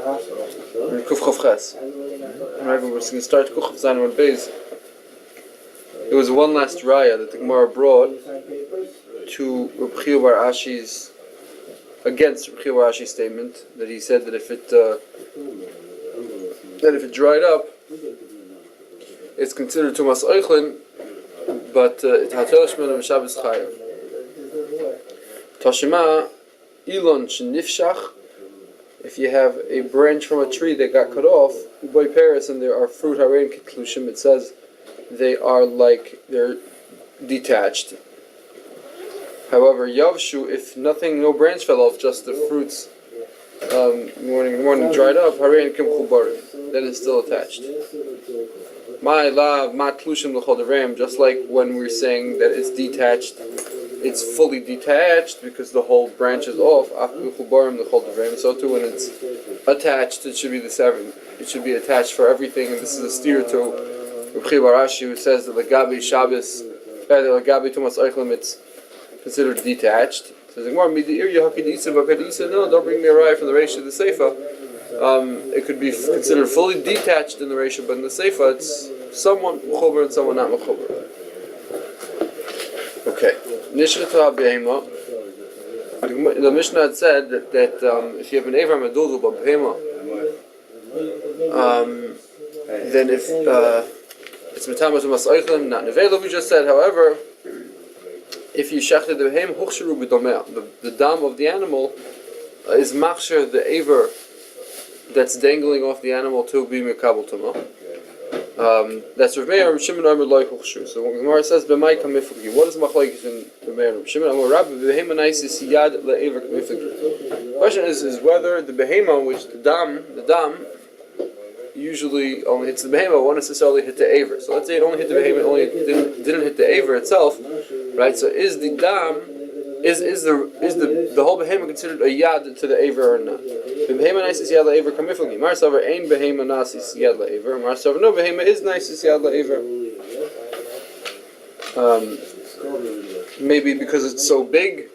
Kuf Chof Ches. Remember, we're going to start Kuf Chof Zayin with Beis. There was one last raya that the Gemara brought to Rabbi Bar Ashi's, against Rabbi Bar Ashi's statement that he said that if it dried up, it's considered Tumas Eichlin, but it's Hatel Shemon and Shabbos Chayav. Tashima Ilon Shenifshach. If you have a branch from a tree that got cut off, Uboy Paris, and there are fruit Harein Kitlushim, it says they're detached. However, Yavshu, if no branch fell off, just the fruits morning dried up, Harein Kim Chubarim, then it's still attached. My love, ma tlushim l'chol devarim, just like when we're saying that it's detached, it's fully detached because the whole branch is off. So too, when it's attached, it should be the seven. It should be attached for everything. And this is a steer to Rabbi Bar Ashi, who says that Lagabi Shabbos, Lagabi Tumas Eichlim, it's considered detached. Says no, don't bring me a raya from the Reisha of the Seifa. It could be considered fully detached in the Reisha, but in the Seifa, it's somewhat mechuber and somewhat not mechuber. Okay. The Mishnah had said that if you have an Eivra Meduldu B'Behema, then if it's Metamas Umas Eichlin, not Nevela, we just said. However, if you shechted the Behem, Huchshiru B'Domea, the dam of the animal is machsher the Eivra that's dangling off the animal to be Mekabel Tumah. That's Rav Meir and Shimon Amar Loi Huchshu. So when Gemara says B'mai Kamifagi, what is Machlokes in Rav Meir and Shimon Amar Rabbi Behema Naisis Yad LeEver Kamifagi? The question is whether the Behema, which the dam usually only hits the Behema, won't necessarily hit the Aver. So let's say it only hit the Behema, it only didn't hit the Aver itself, right? So is the dam is the whole Behema considered a Yad to the Aver or not? Behema Naisis Yad LeEver Kamifagi. Mar Savar Ein Behema Naisis Yad LeEver. Mar Savar no Behema is Naisis Yad LeEver. Maybe because it's so big.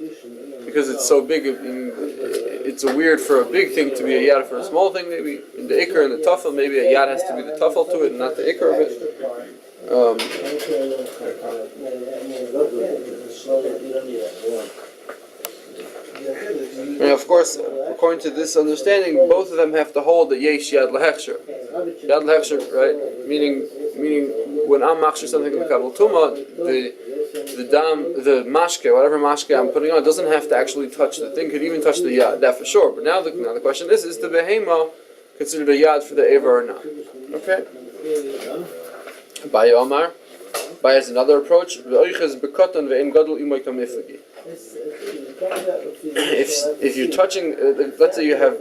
It's a weird for a big thing to be a yad for a small thing. Maybe in the ikar and the tafel, maybe a yad has to be the tafel to it and not the ikar of it. And of course, according to this understanding, both of them have to hold that yesh yad lehechsher. Yad lehechsher, right? Meaning when I'm machsher something in the kabel tuma, the dam, the mashke, whatever mashke I'm putting on, doesn't have to actually touch the thing. Could even touch the yad, that for sure. But now the question is the behema considered a yad for the aver or not? Okay. By Omar, by as another approach, if you're touching, let's say you have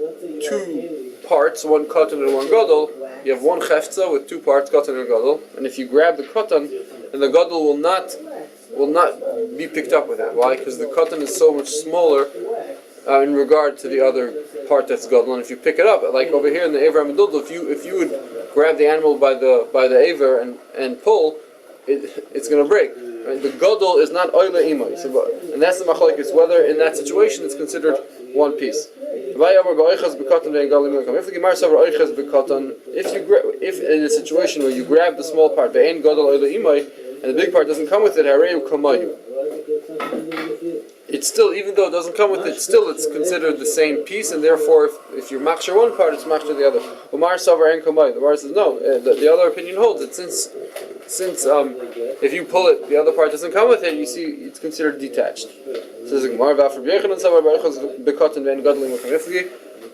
two parts, one katan and one gadol, you have one chefza with two parts, katan and gadol, and if you grab the katan, and the gadol will not be picked up with it. Why? Because the katan is so much smaller in regard to the other part that's gadol. And if you pick it up, like over here in the aver hameduldu, if you would grab the animal by the aver and pull, it's going to break. Right? The gadol is not oile imay, and that's the machlokes whether in that situation it's considered one piece. If in a situation where you grab the small part, and the big part doesn't come with it, it's still, even though it doesn't come with it, still it's considered the same piece, and therefore if you machshir one part, it's machshir the other. The Mar says no. The other opinion holds that since if you pull it, the other part doesn't come with it, you see it's considered detached. Says the Gemara, Rabbi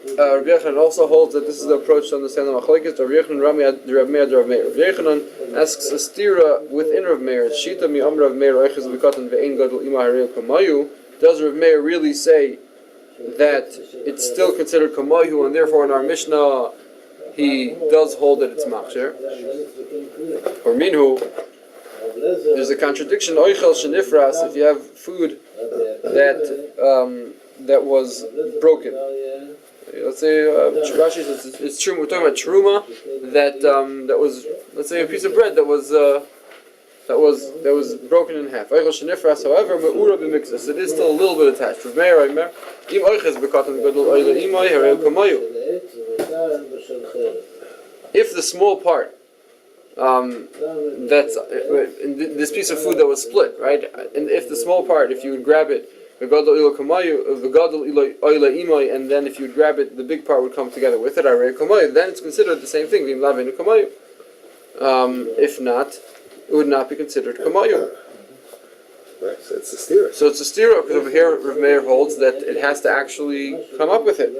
Eliyahu also holds that this is the approach to understand the machlokes. Rabbi Eliyahu asks a stira within Rav Meir. Shita mi amr Rav Meir oiches b'katan ve'ein gadol ima harei kamayu. Does Rav Meir really say that it's still considered kamayu, and therefore in our Mishnah he does hold that it's machsher? Or minhu, there's a contradiction. Oichel shenifras, if you have food that was broken. Let's say Rashi says it's true. We're talking about truma that was, let's say, a piece of bread that was broken in half. However, me'ura b'mixus, it is still a little bit attached. the small part, that's in this piece of food that was split, right? And if the small part, if you would grab it, and then if you would grab it, the big part would come together with it. Then it's considered the same thing. If not, it would not be considered kamayu. Right, so it's a stira. So it's a stira, because over here Rav Meir holds that it has to actually come up with it.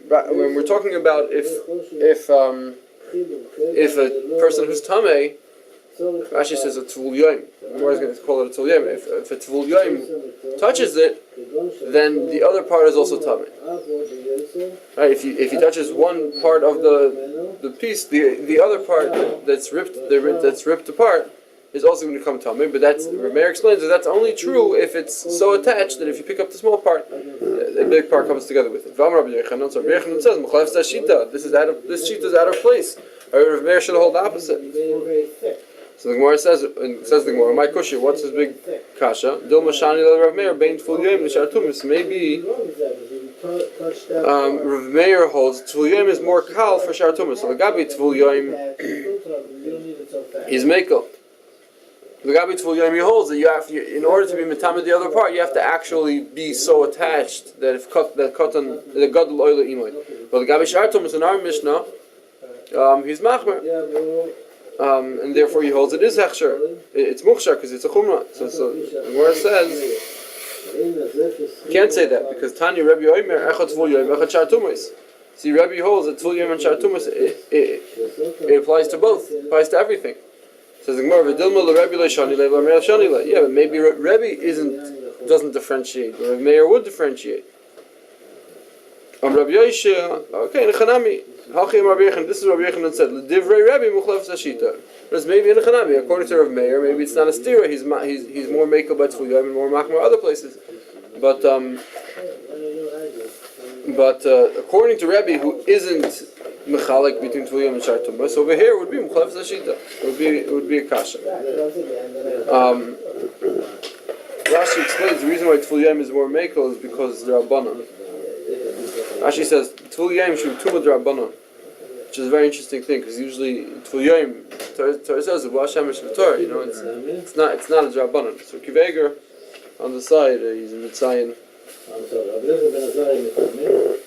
When we're talking about if a person who's tamei, Rashi says a tvul yoim. More is going to call it a tvul yoim. If a tvul yoim touches it, then the other part is also tamei. Right? If he touches one part of the piece, the other part that's ripped apart is also going to become tamei. But that's Rav Meir explains that that's only true if it's so attached that if you pick up the small part, the big part comes together with it. Rabbi Eliyahu says, this sheet is out of place. Rav Meir should hold the opposite. So the Gemara says the Gemara, my kusha, what's his big kasha? Maybe Rav Meir holds tvul yoim is more kal for shar tumas. So the gabi tvul yoim, he's mekel. The gabi tvul yoim, he holds that in order to be metamed the other part, you have to actually be so attached that if cut on the gadol oila imoy. But the gabi shar tumas in our Mishnah, he's machmer. And therefore he holds it is hechsher. It's mukhshar because it's a chumrah. So where it says, you can't say that because Tanya Rabbi Omer echad tvul yoim echad shar tumas. See, Rabbi holds that tvul yoim and shar tumas it applies to both. It applies to everything. Says the Gemara, v'dilma l'Rebbi le'shani le'v l'Meir shani le. Yeah, but maybe Rabbi doesn't differentiate, but Rav Meir would differentiate. Rabbi Yosha, okay, nechanami. This is Rabbi Yechon said, L'divrei Rabbi muchlef zashita. Whereas maybe in Chanami, according to Rav Meir, maybe it's not a stira. He's more mekel by tvul yoim and more machmer other places. But according to Rabbi, who isn't mechalik between tvul yoim and shar tumas, over here would be muchlef zashita. It would be a kasha. Rashi explains the reason why tvul yoim is more mekel is because they're rabbanon. Rashi says tvul yoim shu tumah d'rabbanon, which is a very interesting thing because usually tvul yoim Torah says Torah, it's not a d'rabbanon. So Kiveger on the side he's in Mitzayin.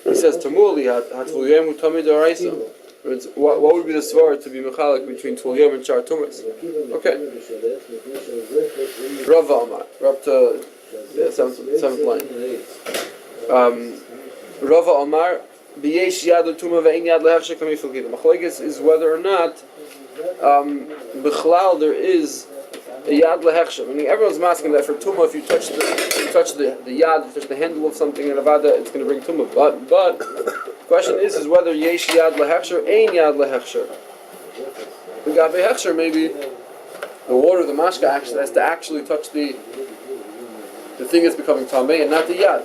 He says Tamuli tvul yoim hu tamid d'oraisa. What would be the svar to be mechalik between tvul yoim and shar tumas? Okay. Rav Amar, up to seventh line. Rava Omar, b'yesh yad l'tuma ve'in yad lehechsher kamifil gida. Machlokes is whether or not b'chlal there is a yad lehechsher. Meaning everyone's asking that for tuma, if you touch the yad, if you touch the handle of something in avada, it's going to bring tuma. But the question is whether yesh yad lehechsher, ein yad lehechsher. The gabe hechsher, maybe the water, the mashka actually has to actually touch the thing that's becoming tamei and not the yad.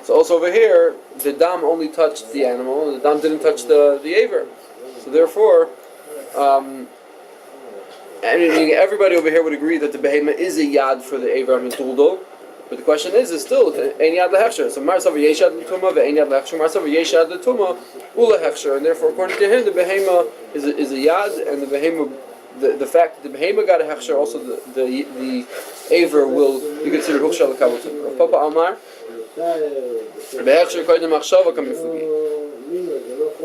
So also over here, the dam only touched the animal, and the dam didn't touch the aver. So therefore, everybody over here would agree that the behema is a yad for the aver mituldo. But the question is still ein yad lehechsher. So marsav yeshad l'tuma ve'ein yad lehechsher. Marsav yeshad l'tuma ulehechsher. And therefore, according to him, the behema is a yad, and the behema, the fact that the behema got a hechsher, also the aver will be considered huchshal l'kabotim. Papa Amar. We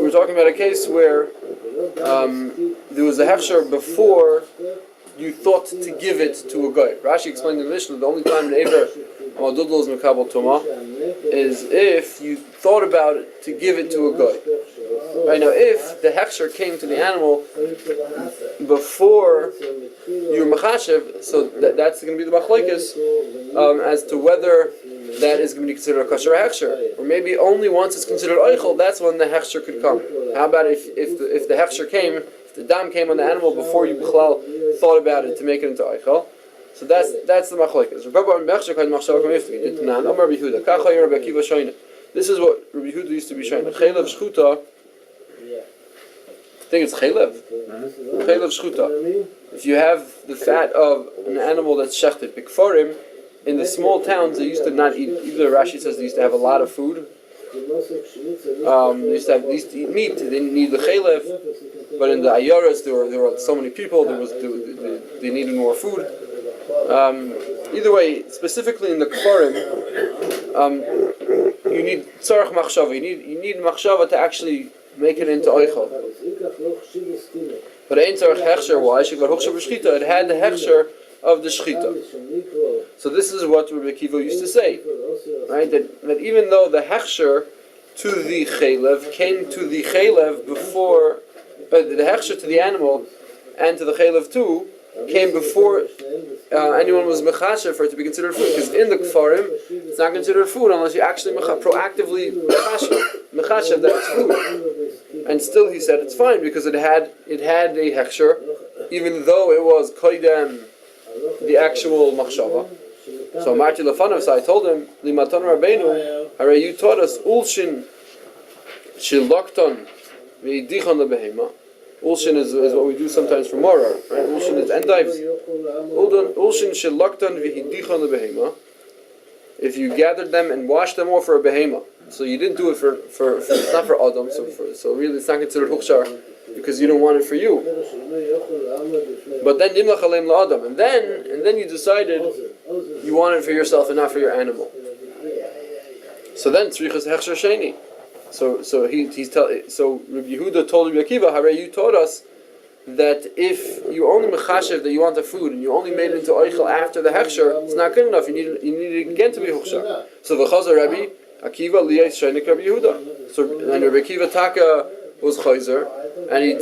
were talking about a case where there was a hechsher before you thought to give it to a guy. Rashi explained in the Mishnah the only time an aver amadudlo is mekabel tuma is if you thought about it to give it to a guy. Right now, if the hechsher came to the animal before you were machashev, so that's going to be the machlokes as to whether that is going to be considered a kosher hechsher, or maybe only once it's considered oichel. That's when the hechsher could come. How about if the hechsher came, if the dam came on the animal before you thought about it to make it into oichel? So that's the machlokes. This is what Rabbi Yehuda used to be shayna. Chelev shchuta. I think it's chelev. Chelev shchuta. If you have the fat of an animal that's shechted, bikforim. In the small towns, they used to not eat. Either Rashi says they used to have a lot of food, They used to have, they used to eat meat. They didn't need the chalev, but in the ayoras there were so many people. They needed more food. Either way, specifically in the kfarim, you need tzarech machshava. You need machshava to actually make it into oichel. But ein tzarech hechsher. Why? It had the hechsher of the shchita. So this is what Rabbi Akiva used to say, right? That even though the hechsher to the chalev came to the chalev before, but the hechsher to the animal and to the chalev too came before anyone was mechasher for it to be considered food. Because in the kfarim, it's not considered food unless you actually proactively mechasher that it's food. And still, he said it's fine because it had a hechsher, even though it was koidem the actual machshava. So Marti Lefanav, so I told him, Limatan Rabbeinu, Hare you taught us Ulshin Shilokton V'Yidichon LeBehema. Ulshin is what we do sometimes for Mora, right? Ulshin is endives. Ulshin Shilokton V'Yidichon LeBehema. If you gathered them and washed them off for a behema, so you didn't do it for it's not for Adam, so really it's not considered hukshar because you don't want it for you. But then nimlach aleim la'adam, and then you decided you want it for yourself and not for your animal. So then tzrichas hechsher sheni. So Rabbi Yehuda told Rabbi Akiva, Hare, you taught us that if you only mechashev that you want the food and you only made it into oichel after the hechsher, it's not good enough. You need it again to be hukshar. So v'chazer Rabbi Akiva liyais sheinik Rabbi Yehuda. So and Rabbi Akiva Taka was chayzer, and he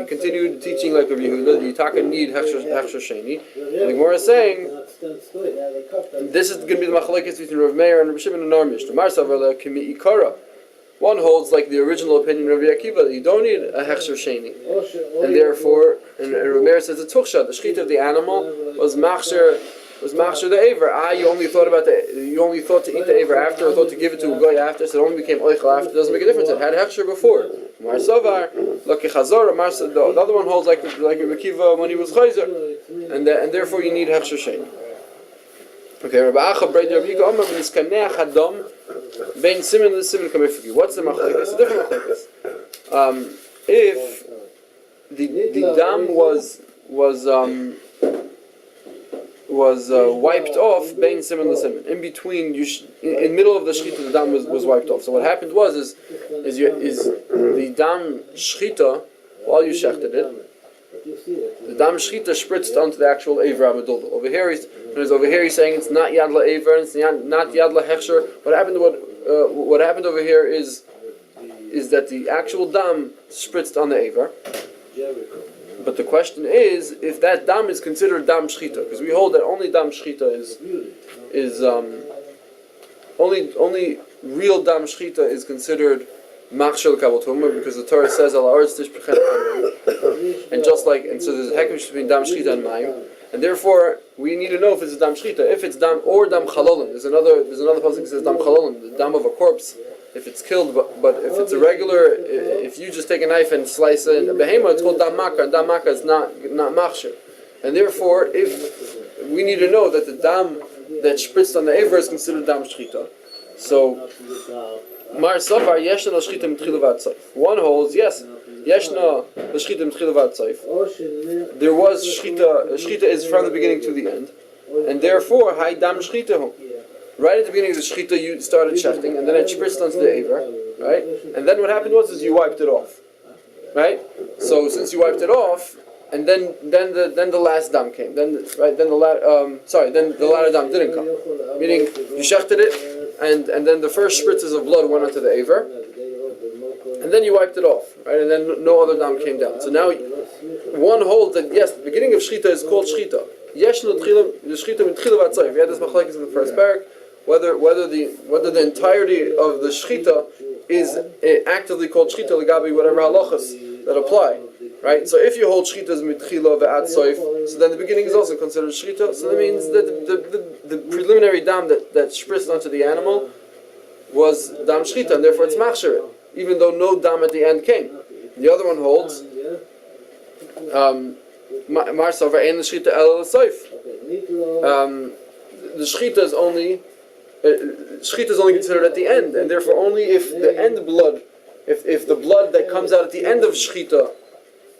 continued teaching like Rabbi Yehuda. You Taka need hechsher sheni. The Gemara is saying this is going to be the machlekes between Rav Meir and Rabbi Shimon and Narmish. The Marsav ala kimi ikara. One holds like the original opinion of Rabbi Akiva that you don't need a hechsher sheni, and therefore, and Rabbi Meir says the tuchsha, the shchita of the animal was machsher the aver. You only thought to eat the aver after, or thought to give it to a goy after, so it only became oichel after. It doesn't make a difference. It had hechsher before. Mar savar, laki chazor. The other one holds like Rabbi Akiva when he was chayzer, and therefore you need hechsher sheni. Okay, Rabbi Acha Breit Rabbi Yika Omer V'Niskaneach Hadom Bein Simen L'Simen Kamifiki. What's the machlekes? It's a different machlekes. If the dam was wiped off Bein Simen L'Simen, in between, in middle of the shchita, the dam was wiped off. So what happened is the dam shchita, while you shechted it, the dam shchita spritzed onto the actual aver abedullah. Over here he's saying it's not yad la'aver, it's not yad la'hechsher. What happened over here is that the actual dam spritzed on the aver. But the question is if that dam is considered dam shchita, because we hold that only dam shchita is only real dam shchita is considered machshel kabel tumah, because the Torah says al haaretz tishpechem, and so there's a hekesh between dam shchita and mayim, and therefore we need to know if it's a dam shchita, if it's dam or dam chalolim. There's another pasuk that says dam chalolim, the dam of a corpse if it's killed, but if it's a regular, if you just take a knife and slice a behema, it's called dam makar, and dam makar is not machshel, and therefore if we need to know that the dam that spritzed on the aver is considered dam shchita. So Mar Savar Yeshna L'Shchita M'Tchila V'Ad Tzayif. One holds, yes, Yeshna L'Shchita M'Tchila V'Ad Tzayif. There was Shchita. Shchita is from the beginning to the end, and therefore Hay Dam Shchita. Right at the beginning of the Shchita, you started shechting, and then it spritzed onto the aver, right? And then what happened was you wiped it off, right? So since you wiped it off, and then the last dam came. Then the latter dam didn't come. Meaning you shechted it. And then the first spritzes of blood went onto the aver, and then you wiped it off, right? And then no other dam came down. So now one holds that yes, the beginning of shchita is called shchita. Yesh no tchila shchita m'tchila v'atzayif. We had this machlekes in the first parak, whether the entirety of the shchita is actively called shchita legabi whatever halachas that apply. Right, so if you hold shchita as mitchila ve'ad soif, so then the beginning is also considered shchita. So that means that the preliminary dam that spritzed onto the animal was dam shchita, and therefore it's machsher, even though no dam at the end came. The other one holds mar savar ein shchita el soif. The shchita is only Shechita is only considered at the end, and therefore only if the end blood, if the blood that comes out at the end of Shechita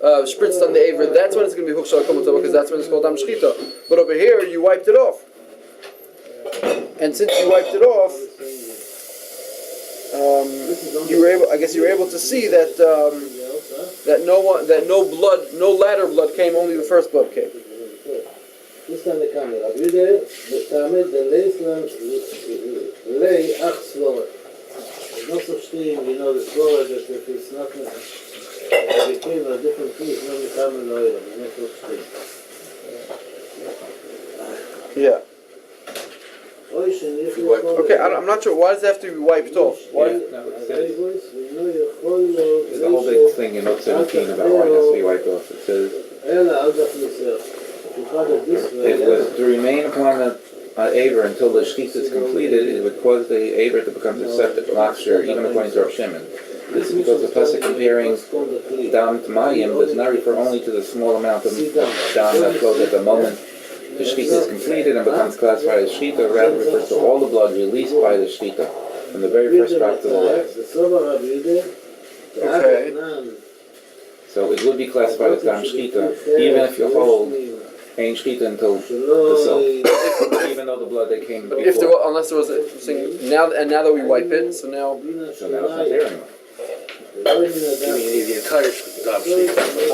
spritzed on the Aver, that's when it's going to be Huchshal Komotah, because that's when it's called Dam Shechita. But over here, you wiped it off. And since you wiped it off, you were able to see that no latter blood came, only the first blood came. The Torah that if it's not between a different piece, no become an oil, not so stream. Yeah. Okay, I'm not sure. Why does it have to be wiped off? Why? There's a whole big thing in note 17 about why it has to be wiped off. It says, it was to remain upon the Aver until the Shechita is completed, it would cause the Aver to become septic, machshir, even according to Rav Shimon. This is because the pasuk comparing dam to mayim does not refer only to the small amount of dam that flows at the moment the Shechita is completed and becomes classified as Shechita, rather refers to all the blood released by the Shechita, from the very first drop to the last. Okay. So it would be classified as dam Shechita, even if you hold ain't Shechita until the silk, even though the blood that came before. Unless there was a thing, now that we wipe it, so now it's not there anymore. The entire dam Shechita.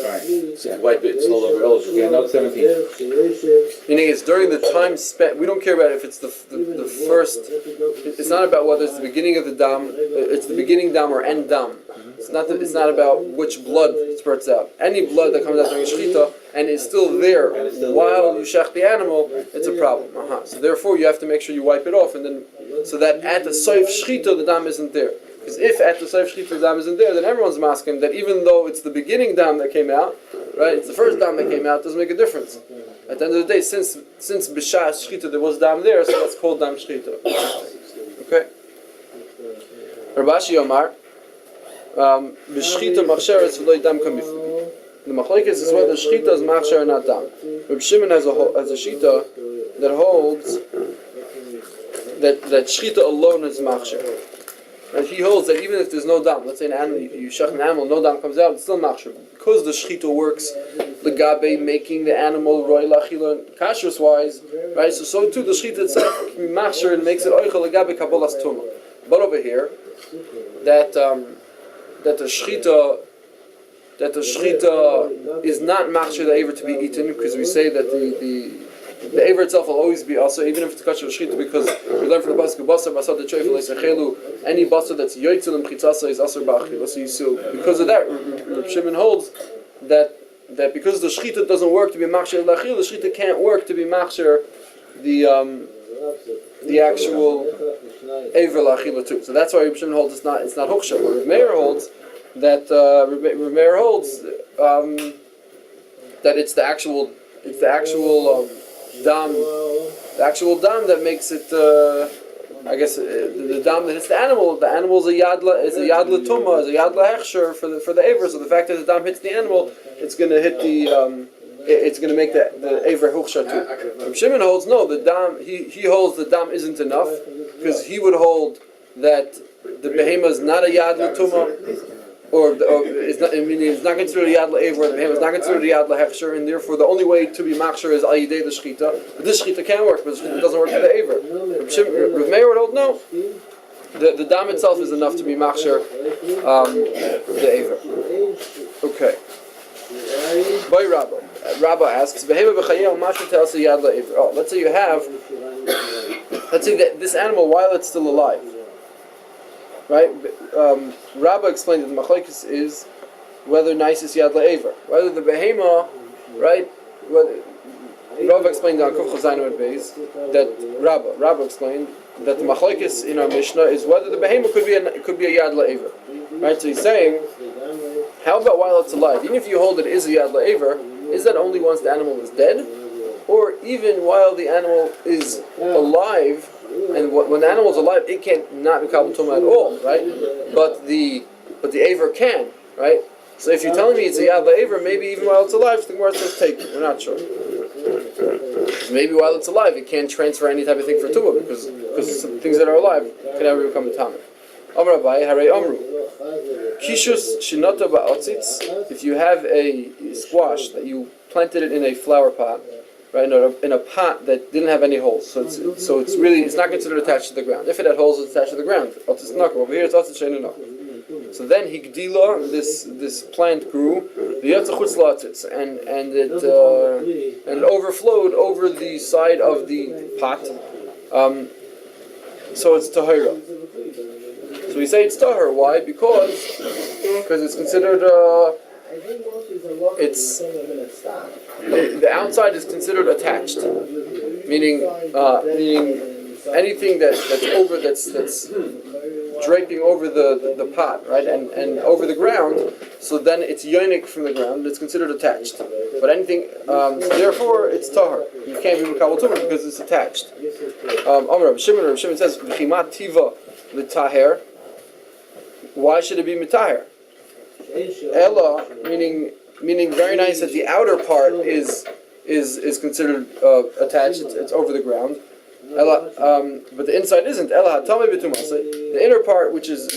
Right. So you wipe it, it's no longer eligible. Yeah, note 17. meaning it's during the time spent. We don't care about if it's the first. It's not about whether it's the beginning of the dam. It's the beginning dam or end dam. It's not about which blood spurts out. Any blood that comes out during Shechita and is still there while you shech the animal, it's a problem. So therefore, you have to make sure you wipe it off, and then so that at the soif Shechita the dam isn't there. Because if at the soif Shechita the dam isn't there, then everyone's masking that even though it's the beginning dam that came out, right? It's the first dam that came out. It doesn't make a difference. At the end of the day, since b'shas Shechita there was dam there, so that's called dam Shechita. Okay. Rabashi Omar. B'shchita machsheres v'lo dam kamiflu. The machlekes is whether shchita is machsher or not dam. Rabbi Shimon has a shita that holds that shchita alone is machsher. And he holds that even if there's no dam, let's say an animal, you shech an animal, no dam comes out, it's still machsher because the shchita works legabe making the animal roy lachila kashrus wise, right? So too the shchita itself can be machsher and makes it oichel legabe kabbalas tumah. But over here, that the shechita is not machshir the aver to be eaten, because we say that the aver itself will always be also, even if it's kosher shechita, because we learn from the pasuk basar basar the treifel leisachelu, any basar that's yoytzel and chitzasa is asur ba'achil. So because of that, Reb Shimon holds that because the shechita doesn't work to be machshir lachil, the shechita can't work to be machshir the actual aver lachila too. So that's why Reb Shimon holds it's not huksha. But Reb Meir holds that that it's the actual dam that makes it. I guess the dam that hits the animal is a yadla tumah, is a yadla hechsher for the aver. So the fact that the dam hits the animal, it's going to hit it's going to make the aver huksha too. Reb Shimon holds no, the dam he holds the dam isn't enough, because he would hold that the behema is not a yadla tumah, or it's not. I mean, it's not considered a yadla aver, or the behema is not considered a yadla hechsher, and therefore the only way to be machsher is al yidei the shechita. But this shechita can work, but the shechita doesn't work for the aver. Reb Meir would hold no. The dam itself is enough to be machsher the aver. Okay. BeiRav. Rabba asks, let's say that this animal, while it's still alive, right? Rabba explained that the machlekes is whether nice is yad la'aver, whether the behema, right? Rabba explained on Kuf Chazayin and Beis that Rabba explained that the machlekes in our Mishnah is whether the behema could be a yad la'aver, right? So he's saying, how about while it's alive? Even if you hold it is a yad la'aver, is that only once the animal is dead, or even while the animal is alive? And when the animal is alive, it can not be kabbalah tumah at all, right? But the aver can, right? So if you're telling me it's a yad la'aver, maybe even while it's alive, the Gemara says take it. We're not sure. Maybe while it's alive, it can't transfer any type of thing for tumah because things that are alive can never become a tameh. Amar Abai, Harei Amru. Kishus shinata ba'otzitz. If you have a squash that you planted it in a flower pot, right, in a pot that didn't have any holes, so it's not considered attached to the ground. If it had holes, it's attached to the ground. Otzitz nakar. Over here, it's otzitz sheinu nakar. So then higdila, this plant grew, and it overflowed over the side of the pot. So it's tahira. So we say it's tahir. Why? Because it's considered. The outside is considered attached, meaning anything that's draping over the pot, right, and over the ground. So then it's yonik from the ground. It's considered attached. But anything, therefore, it's tahir. You can't be mekabel tumah because it's attached. Rabbi Shimon says v'chimat tiva l'taher. Why should it be mitahir? Ella, meaning very nice that the outer part is considered attached. It's over the ground. Ella, but the inside isn't. Ella hatame b'tumah. So the inner part, which is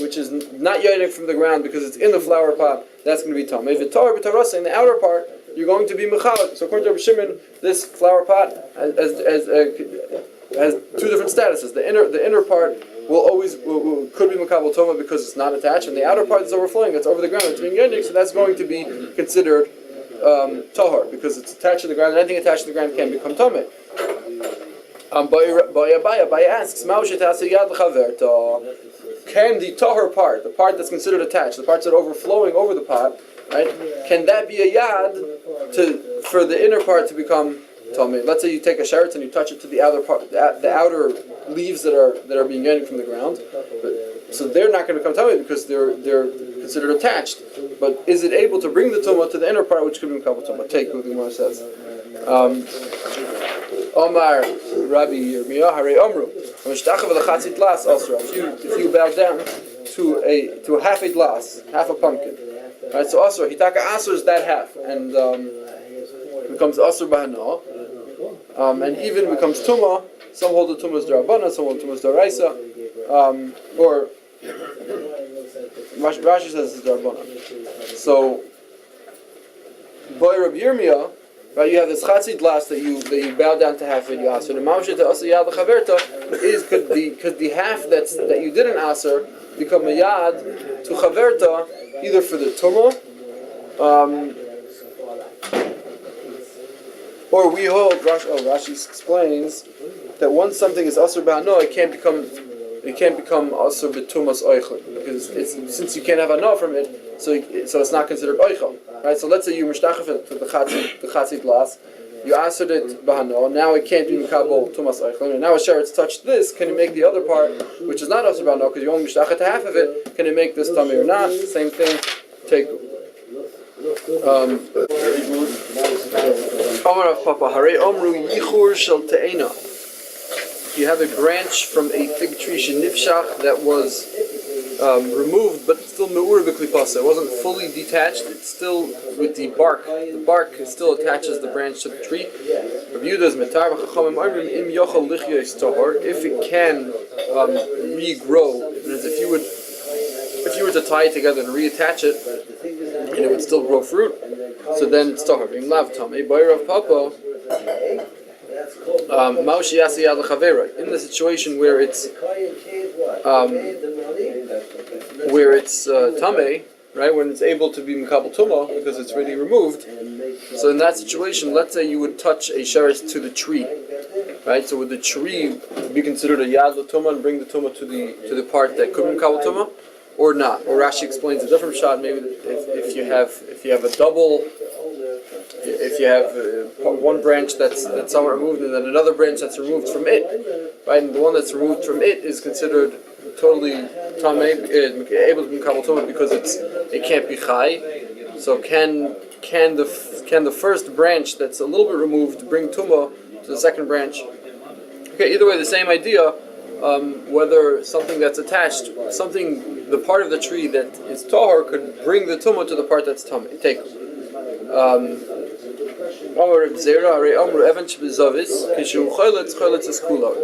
not yonik from the ground because it's in the flower pot, that's going to be tameh. V'tar b'tarasa, in the outer part, you're going to be mechalek. So according to Rabbi Shimon, this flower pot has two different statuses. The inner part could be makabel toma because it's not attached, and the outer part is overflowing. That's over the ground. It's being yonik, so that's going to be considered tahor because it's attached to the ground. And anything attached to the ground can become tameh. Baya asks, can the tahor part, the part that's considered attached, the parts that are overflowing over the pot, right? Can that be a yad for the inner part to become tameh? Let's say you take a sheretz and you touch it to the outer part, the outer leaves that are being yonik from the ground. So they're not going to become tameh because they're considered attached. But is it able to bring the tumah to the inner part, which could be mekabel tumah? Take what the Gemara says. Omar Rabbi Eliyahu Harei Amru. If you bow down to a half a glass, half a pumpkin, right? So asur hitaka asur is that half, and becomes asur bahana, and even becomes tumah. Some hold the tumah as d'Rabbanan, some hold the tumah as d'Oraisa, or Rashi says it's d'Rabbanan. So by Rabbi Yirmiyah, right, you have this chatzit glass that you bow down to half of the aser. The mamshet to aser yad l'chaverta could the half that you didn't aser become a yad to chaverta either for the tumah, or we hold. Rashi explains that once something is aser b'hano, it can't become aser b'tumas oichel because since you can't have hano from it, so it's not considered oichel. Right, so let's say you mishtachef it to the chatzit glass, you asered it bahano, now it can't be mekabel tumas oichel, and now a sheretz touched this, can it make the other part, which is not aser bahano, because you only mishtachet to half of it, can it make this tameh or not? Same thing, take Amar of Papa, Harei Omru Yichur Shel Te'ena. You have a branch from a fig tree shenifshach that was removed, but still me'ur b'klipasa. It wasn't fully detached. It's still with the bark. The bark still attaches the branch to the tree. Rabbi Yehuda's metar v'chachamim arvim im yochel lichya is tahor. If it can regrow, if you were to tie it together and reattach it, and it would still grow fruit, so then it's tahor. Im lav tamei BeiRav papa. In the situation where it's tamei, right, when it's able to be mekabel tumah because it's already removed. So in that situation, let's say you would touch a sheretz to the tree, right? So would the tree be considered a yad l'tumah and bring the tumah to the part that could be mekabel tumah, or not? Or Rashi explains a different shot. Maybe if you have a double. If you have one branch that's somewhat removed and then another branch that's removed from it, right? And the one that's removed from it is considered totally tamei, able to be mekabel tumah because it can't be chai. So can the first branch that's a little bit removed bring tumah to the second branch? Okay, either way, the same idea. whether something that's attached, the part of the tree that is tahor could bring the tumah to the part that's tamei. Take. This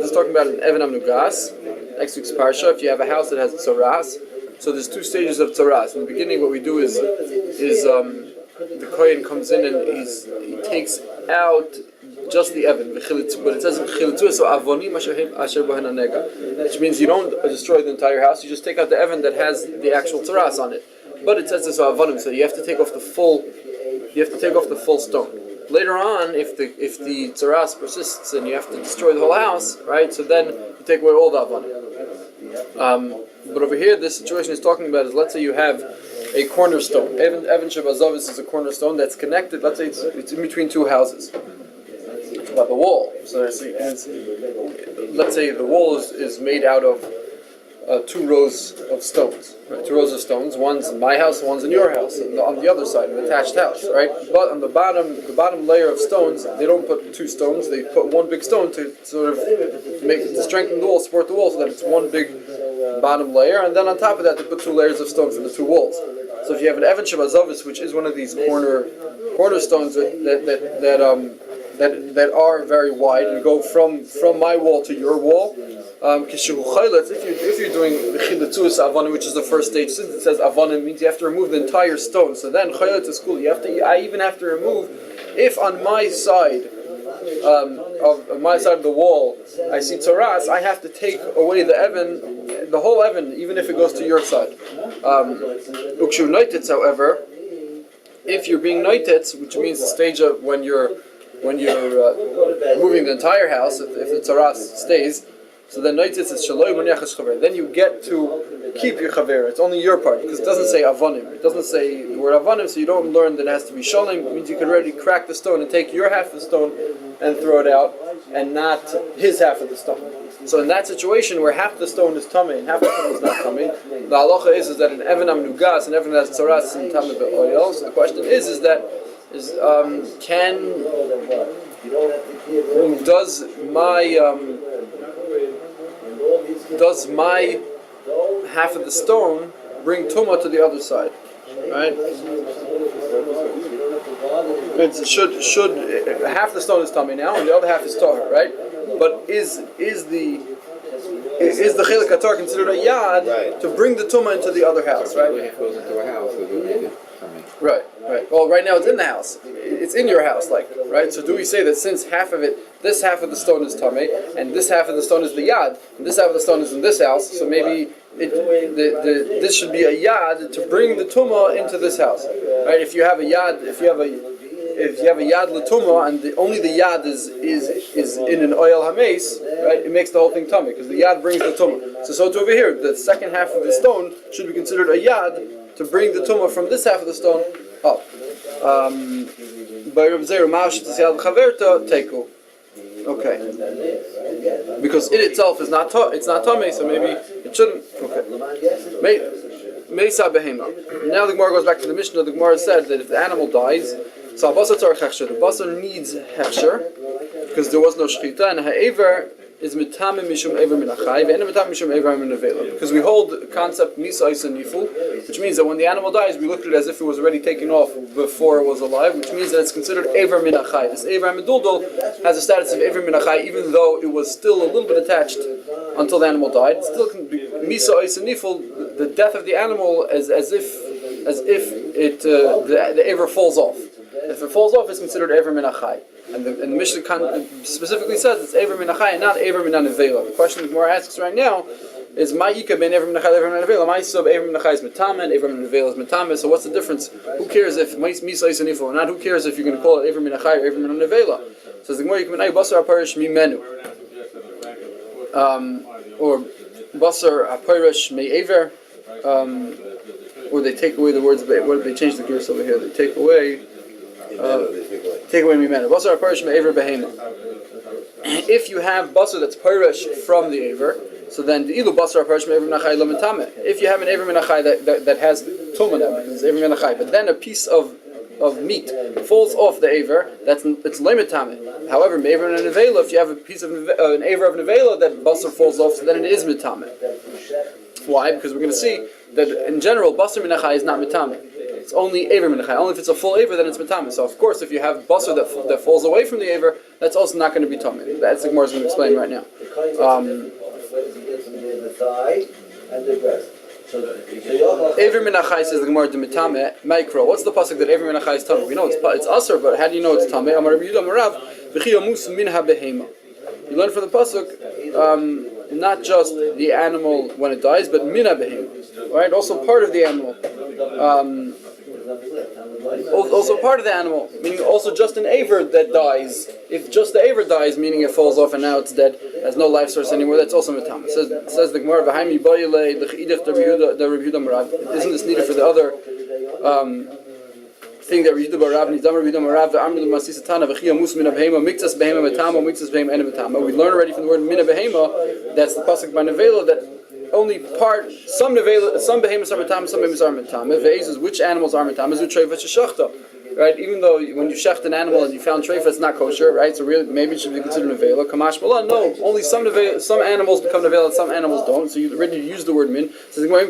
is talking about an Evan Amnugas, next week's parsha. If you have a house that has tzaras, so there's two stages of tzaras. In the beginning, what we do is the kohen comes in and he takes out just the Evan, but it says so avonim asher bohen hanega, which means you don't destroy the entire house. You just take out the Evan that has the actual tzaras on it. But it says so avonim, so you have to take off the full. You have to take off the full stone. Later on, if the tzaras persists and you have to destroy the whole house, right? So then you take away all the avonim. But over here, this situation is talking about is, let's say you have a cornerstone. Evan Shabazavis is a cornerstone that's connected. Let's say it's in between two houses. It's about the wall. So let's say the wall is made out of 2 rows of stones. Right? 2 rows of stones. One's in my house, one's in your house, on the other side, an attached house. Right? But on the bottom layer of stones, they don't put 2 stones. They put 1 big stone to sort of to strengthen the wall, support the wall, so that it's 1 big bottom layer. And then on top of that, they put 2 layers of stone for the 2 walls. So if you have an Evan Shabazavis, which is one of these cornerstones that are very wide and go from my wall to your wall. If you're doing chilatzus avonim, which is the first stage, since it says avonim means you have to remove the entire stone. So then chilat is cool. I even have to remove if on my side of the wall I see tzaras, I have to take away the Evan, the whole Evan, even if it goes to your side. Ukshu noititz, however, if you're being noititz, which means the stage of when you're moving the entire house, if the tzaras stays, so then noititz is shaloi b'nyachash chaver. Then you get to keep your chaver. It's only your part, because it doesn't say avonim. It doesn't say the word avonim, so you don't learn that it has to be shalom. It means you can already crack the stone and take your half of the stone and throw it out, and not his half of the stone. So in that situation where half the stone is tamei and half the stone is not tamei, the halacha is that an evan amnugas, an evan has tzaras and tamei be'oil. So the question is does my half of the stone bring tumah to the other side? Right? It should half the stone is tummy now, and the other half is tahor, right? But is the chelik hatar considered a yad to bring the tumah into the other house, right? If it goes into a house, it will make it tummy. Right. Well, right now it's in the house. It's in your house, right? So do we say that since half of it, this half of the stone is tamei, and this half of the stone is the yad, and this half of the stone is in this house, so maybe this should be a yad to bring the tumah into this house, right? If you have a yad l'tumah, and only the yad is in an oil hameis, right? It makes the whole thing tummy because the yad brings the tumah. So it's over here. The second half of the stone should be considered a yad to bring the tumah from this half of the stone up. Okay. Because it itself is not tummy, so maybe it shouldn't. Okay. Meisa behema. Now the Gemara goes back to the Mishnah. The Gemara said that if the animal dies, so the basar needs hechsher because there was no shchita, and ha'ever is mitamim mishum ever min achai, ve'ena mitamim mishum ever min avela. Because we hold the concept misais and niful, which means that when the animal dies, we look at it as if it was already taken off before it was alive, which means that it's considered ever min achai. This ever meduldul has a status of ever min achai, even though it was still a little bit attached until the animal died. It still can be misais and niful, the death of the animal, as if the ever falls off. If it falls off, it's considered ever min achai. And the Mishnah specifically says it's ever min achai and not ever min anevela. The question the Gemara asks right now is ma'ika ben ever min achai ever min anevela. My sub ever min achai is metamen, ever min anevela is metamen. So what's the difference? Who cares if misa is anifo or not? Who cares if you're going to call it ever min achai or ever min anevela? Says the Gemara, yikamei basar aparish mimenu, or basar aparish me'ever, or they take away the words. What did they change the gears over here? They take away. Take away mimenu. Basar aparish me'ever behema. If you have basar that's parish from the aver, so then the ilu basar aparish me'ever minachai lo mitame. If you have an ever minachai that has tumah now, because it's ever minachai, but then a piece of of meat falls off the aver, it's lemitame. However, me'aver and an nevela, if you have a piece of an aver of nevela that basar falls off, so then it is mitame. Why? Because we're going to see that in general, basar minachai is not mitame. It's only aver minachai. Only if it's a full aver, then it's mitame. So of course, if you have basar that falls away from the aver, that's also not going to be tummy. That's the Gemara is going to explain right now. Aver minachai says the Gemara demitame micro. What's the pasuk that aver minachai is tummy? We know it's aser, but how do you know it's tummy? Amar Rabbi Yehuda Marav v'chi yamus minha behema. You learn from the pasuk not just the animal when it dies, but minha behema, right? Also part of the animal. Also part of the animal, meaning also just an aver that dies. If just the aver dies, meaning it falls off and now it's dead, has no life source anymore, that's also mitam. It says the Gemara, isn't this needed for the other thing that we learn already from the word mina behema? That's the pasuk by nevela that only part, some behemoths are mitame, some behemoths are mitame. Ve'ezes, which animals are mitame? Zutreifa sheshachta. Right? Even though when you shecht an animal and you found treifa, it's not kosher, right? So really, maybe it should be considered nevela. Kamash malan, no. Only some animals become nevela, some animals don't. So you already use the word min. So may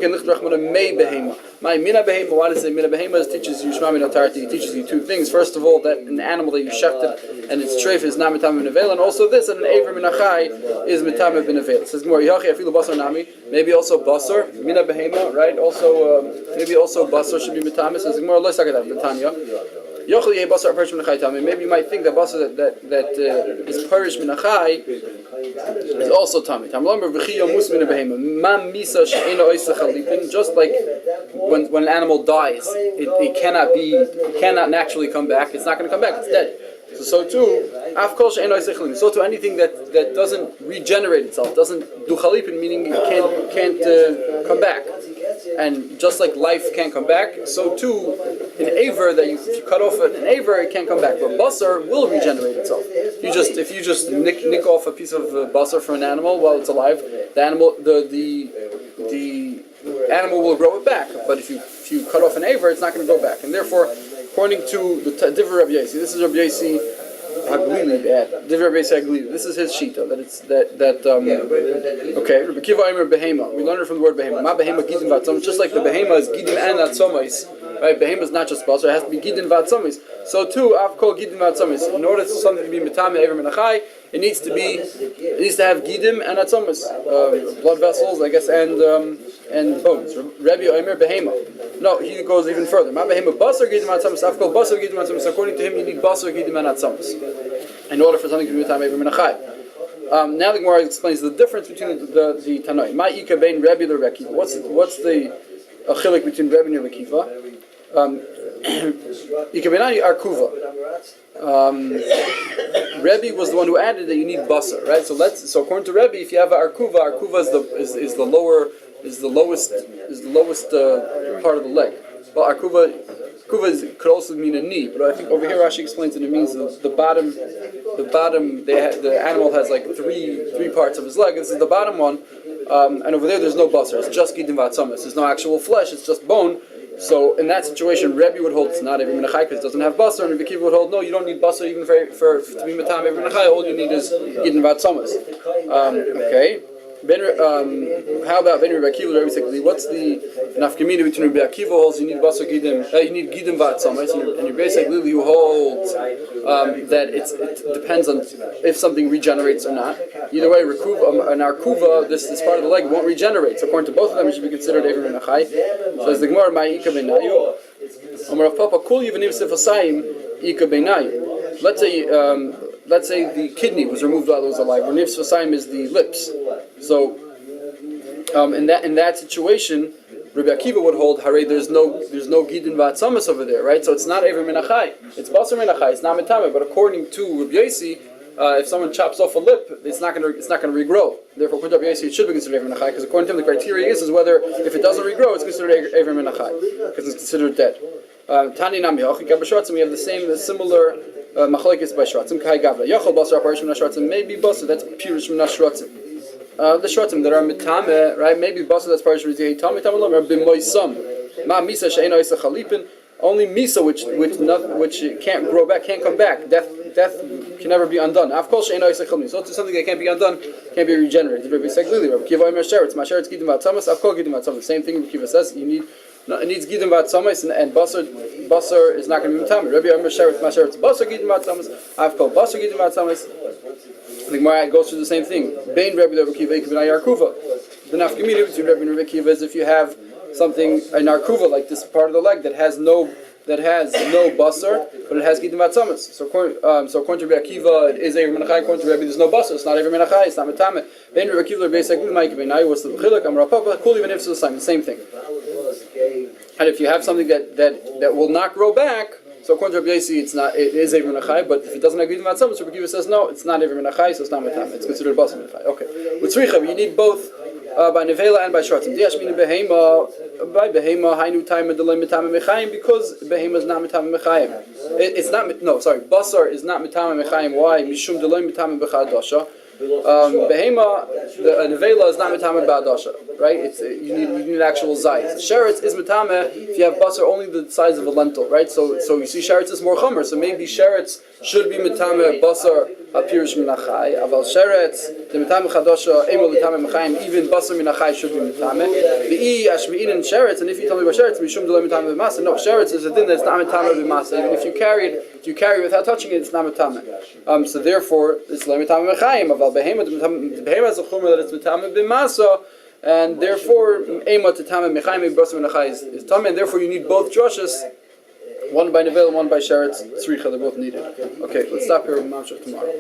behema. My mina behema. Why does it say mina behema? It teaches you shma min atarti. It teaches you two things. First of all, that an animal that you shechted and its treifa is not mitame nevela, and also this, that an aver minachai is mitame benevela. It says more yachi afilu basar nami. Maybe also basar mina behema, right? Also maybe also basar should be mitame. It says more lo sakadav Tanya. Maybe you might think that basar that is perish minachai is also tummy. Just like when an animal dies, it cannot naturally come back. It's not going to come back. It's dead. So too, so to anything that doesn't regenerate itself, doesn't do chalipin, meaning it can't come back. And just like life can't come back, so too, an aver that if you cut off an aver, it can't come back. But basar will regenerate itself. If you just nick off a piece of basar from an animal while it's alive, the animal will grow it back. But if you cut off an aver, it's not going to grow back. And therefore, according to the different Rabbi Yossi, this is Rabbi Yossi Haglili, different Rabbi Yossi Haglili. This is his shita okay. Rabbi Kiva Aimer behema. We learned it from the word behema. Ma behema gidim vatzomis. Just like the behema is gidim and vatzomis, right? Behema is not just basar; it has to be gidim vatzomis. So too, afkol gidim vatzomis. In order for something to be mitame ever menachai, it needs to have gidim and atzomis, blood vessels, I guess, and bones. Rabbi Omer behema. No, he goes even further. Ma behema basar gidim atzomis. Afkol basar gidim atzomis. According to him, you need basar gidim and atzomis in order for something to be mitame ever menachai. Now the Gemara explains the difference between the Tanoi. Ma'ika bein Rebbe and Rebbe Kiva. What's the chilik between Rebbe and Rebbe Kiva? Ika beinai arkuva. Rebbe was the one who added that you need basar, right? So according to Rebbe, if you have an arkuva is the lowest part of the leg. Well, arkuva could also mean a knee, but I think over here Rashi explains that it means the bottom. The animal has like three parts of his leg. This is the bottom one, and over there there's no basar. It's just gidim vatzomis. There's no actual flesh. It's just bone. So in that situation, Rebbe would hold it's not every minachai because it doesn't have basar, and Rebbe Kiva would hold no, you don't need basar even for to be matam every minachai. All you need is gidim vatzomis. Okay. How about Ben Rebbe Akiva? What's the nafkamina between Rebbe Akiva holds you need basar gidim, you need gidim vatzomis, and Rebbe basically who holds that it depends on if something regenerates or not. Either way, an arkuva, this part of the leg won't regenerate. So according to both of them, it should be considered every minachai. So as the Gemara ma'ika beinayu, Amar Papa kul yivanim sefasayim ika beinayu. Let's say the kidney was removed while it was alive. Or nifs vasayim is the lips. So in that situation, Rabbi Akiva would hold hare. There's no gidin vatzamas over there, right? So it's not ever minachai. It's basar minachai. It's not mitame. But according to Rabbi Yossi, if someone chops off a lip, it's not going to regrow. Therefore, according to Rabbi Yossi, it should be considered ever minachai because according to him, the criteria is whether if it doesn't regrow, it's considered ever minachai because it's considered dead. Tani nami hachi gabashratzim. We have the similar machlekes by shratzim. Kai gavla yachol basar aparish min shratzim. Maybe basar that's purish min shratzim. The shratzim that are mitame, right? Maybe basar that's parish min tami tamalam or b'moisam. Ma misa she'ena isa chalipin. Only misa, which can't grow back, can't come back. Death can never be undone. Of course, so it's something that can't be undone, can't be regenerated. Rabbi the same thing Rabbi Kiva says. It needs gidim ba'atzamis, and basar is not going to be mitamer. Rabbi Omer sheretz masheretz basar gidim ba'atzamis. I've called basar gidim ba'atzamis. The Gemara goes through the same thing. Bein Rabbi Kiva ikibinay arkuva. The nafkamina between Rabbi and Rabbi Kiva is if you have something an arkuva like this part of the leg that has no basar, but it has gidim ba'atzamis. So according to Rabbi Akiva, it is Eivir Menachai. According to Rabbi, there's no basar. It's not Eivir Menachai. It's not mitamer. Bein Rabbi Akiva basically ma'ikibinay was the b'chiluk amar papa kol even if it's the same thing. And if you have something that will not grow back, so according to Rabbi Eliyahu, it is Eivir Menachai, but if it doesn't agree with Matzamas, so Rabbi Akiva says no, it's not Eivir Menachai, so it's not Matam. It's considered Basar Menachai. Okay. With Tzricha, you need both by Nevela and by Shratzim. By Behema, Hainu Taima Delay Matam Mechayim, because Behema is not Matam Mechayim. Basar is not Matam Mechayim. Why? Mishum Delay Matam Bechadasha. Behema, the nevela is not mitame ba'adasha, right? You need actual zayis. Sheretz is mitame if you have basar only the size of a lentil, right? So you see sheretz is more chomer. So maybe sheretz should be mitame basar apirish minachai. Aval sheretz the mitame chadasha emo mitame mechayim. Even basar minachai should be mitame. Be'i ashmi'in and sheretz. And if you tell me about sheretz, mishum delay mitame b'masa. No, sheretz is a thing that's not mitame b'masa. Even if you carry it without touching it, it's not mitame. So therefore, it's le mitame mechayim. Aval behema, the behema is a chumrah that it's mitame b'masa, and therefore ema tetame mechayim basar minachai is tame, and therefore you need both drushes, one by nevel, one by sheretz, tzricha. They're both needed. Okay, let's stop here. We'll tomorrow.